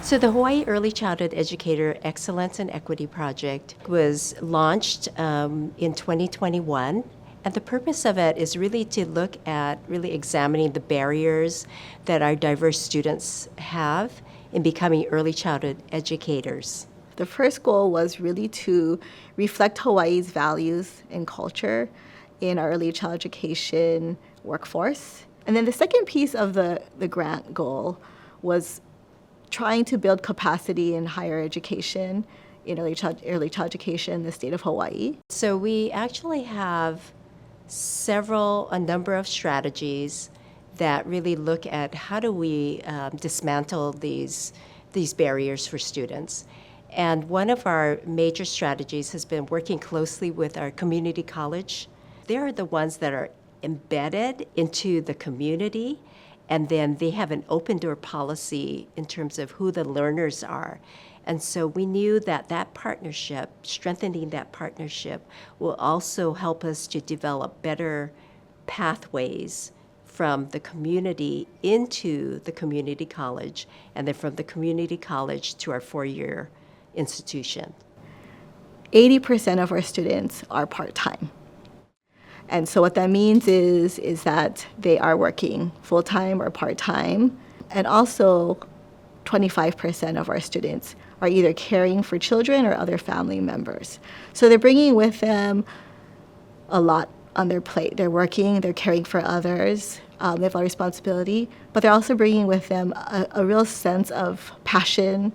So the Hawaii Early Childhood Educator Excellence and Equity Project was launched in 2021. And the purpose of it is really to look at really examining the barriers that our diverse students have in becoming early childhood educators. The first goal was really to reflect Hawaii's values and culture in our early child education workforce. And then the second piece of the grant goal was trying to build capacity in higher education, in early child education in the state of Hawaii. So we actually have a number of strategies that really look at how do we dismantle these barriers for students. And one of our major strategies has been working closely with our community college. They're the ones that are embedded into the community, and then they have an open door policy in terms of who the learners are. And so we knew that partnership, strengthening that partnership, will also help us to develop better pathways from the community into the community college, and then from the community college to our four-year institution. 80% of our students are part-time. And so what that means is that they are working full-time or part-time. And also 25% of our students are either caring for children or other family members. So they're bringing with them a lot on their plate. They're working, they're caring for others, they have a lot of responsibility, but they're also bringing with them a real sense of passion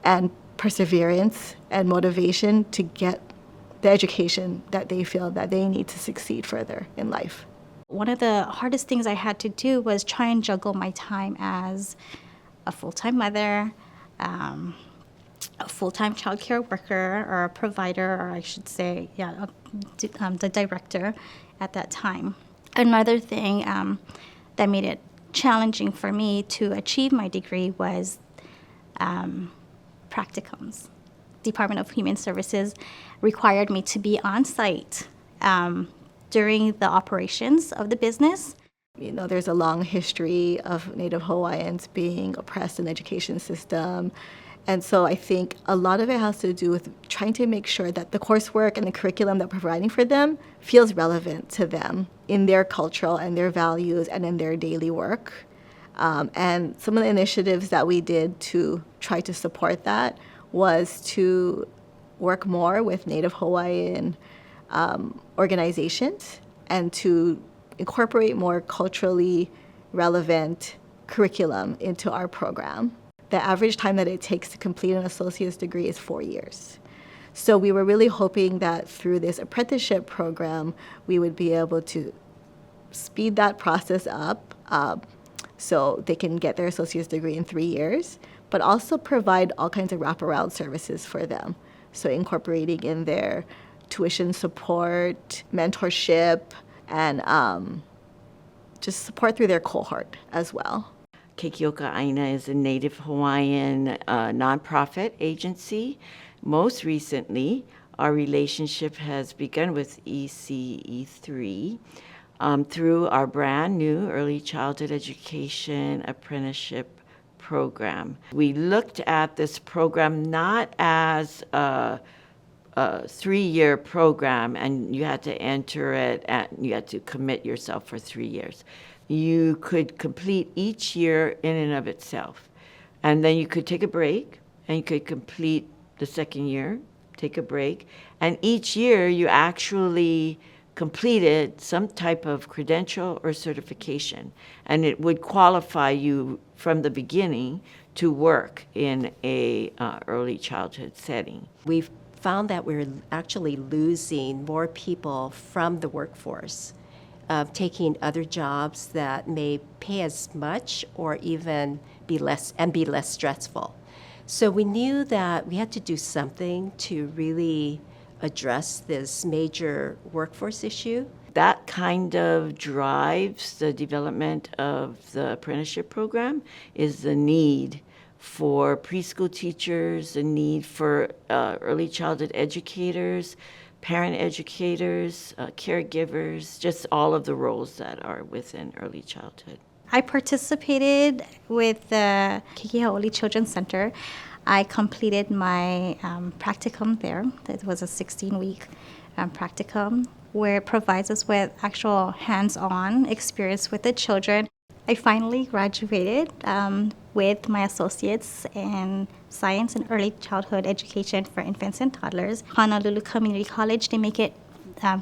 and perseverance and motivation to get the education that they feel that they need to succeed further in life. One of the hardest things I had to do was try and juggle my time as a full-time mother, a full-time childcare worker, or a provider, or I should say, the director at that time. Another thing that made it challenging for me to achieve my degree was practicums. Department of Human Services required me to be on site during the operations of the business. You know, there's a long history of Native Hawaiians being oppressed in the education system. And so I think a lot of it has to do with trying to make sure that the coursework and the curriculum that we're providing for them feels relevant to them in their cultural and their values and in their daily work. And some of the initiatives that we did to try to support that was to work more with Native Hawaiian organizations and to incorporate more culturally relevant curriculum into our program. The average time that it takes to complete an associate's degree is 4 years. So we were really hoping that through this apprenticeship program, we would be able to speed that process up so they can get their associate's degree in 3 years, but also provide all kinds of wraparound services for them. So incorporating in their tuition support, mentorship, and just support through their cohort as well. Keikioka Aina is a Native Hawaiian nonprofit agency. Most recently, our relationship has begun with ECE3 through our brand new early childhood education apprenticeship program. We looked at this program not as a 3-year program and you had to enter it and you had to commit yourself for 3 years. You could complete each year in and of itself. And then you could take a break and you could complete the second year, take a break. And each year you actually completed some type of credential or certification. And it would qualify you from the beginning to work in a early childhood setting. We've found that we're actually losing more people from the workforce, taking other jobs that may pay as much or even be less stressful. So we knew that we had to do something to really address this major workforce issue. That kind of drives the development of the apprenticeship program is the need for preschool teachers, the need for early childhood educators, parent educators, caregivers, just all of the roles that are within early childhood. I participated with the Kikihaoli Children's Center. I completed my practicum there. It was a 16-week practicum where it provides us with actual hands-on experience with the children. I finally graduated with my associates in science and early childhood education for infants and toddlers. Honolulu Community College, they make it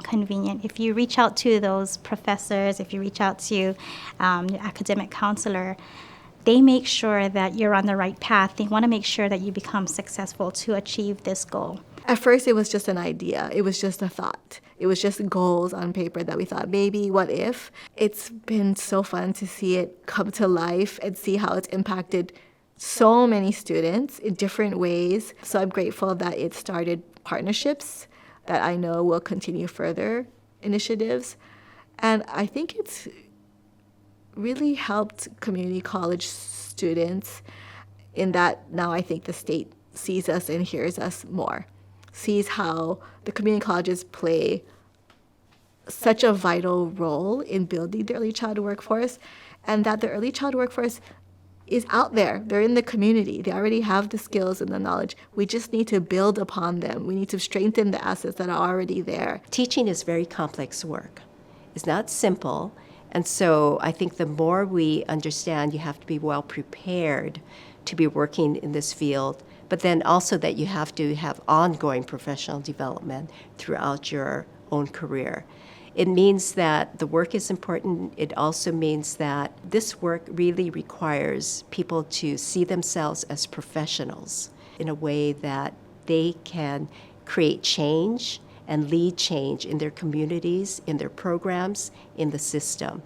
convenient. If you reach out to those professors, if you reach out to your academic counselor, they make sure that you're on the right path. They want to make sure that you become successful to achieve this goal. At first, it was just an idea. It was just a thought. It was just goals on paper that we thought, maybe, what if? It's been so fun to see it come to life and see how it's impacted so many students in different ways. So I'm grateful that it started partnerships that I know will continue further initiatives. And I think it's really helped community college students in that now I think the state sees us and hears us more, sees how the community colleges play such a vital role in building the early childhood workforce, and that the early childhood workforce is out there. They're in the community. They already have the skills and the knowledge. We just need to build upon them. We need to strengthen the assets that are already there. Teaching is very complex work. It's not simple. And so I think the more we understand you have to be well prepared to be working in this field, but then also that you have to have ongoing professional development throughout your own career. It means that the work is important. It also means that this work really requires people to see themselves as professionals in a way that they can create change and lead change in their communities, in their programs, in the system.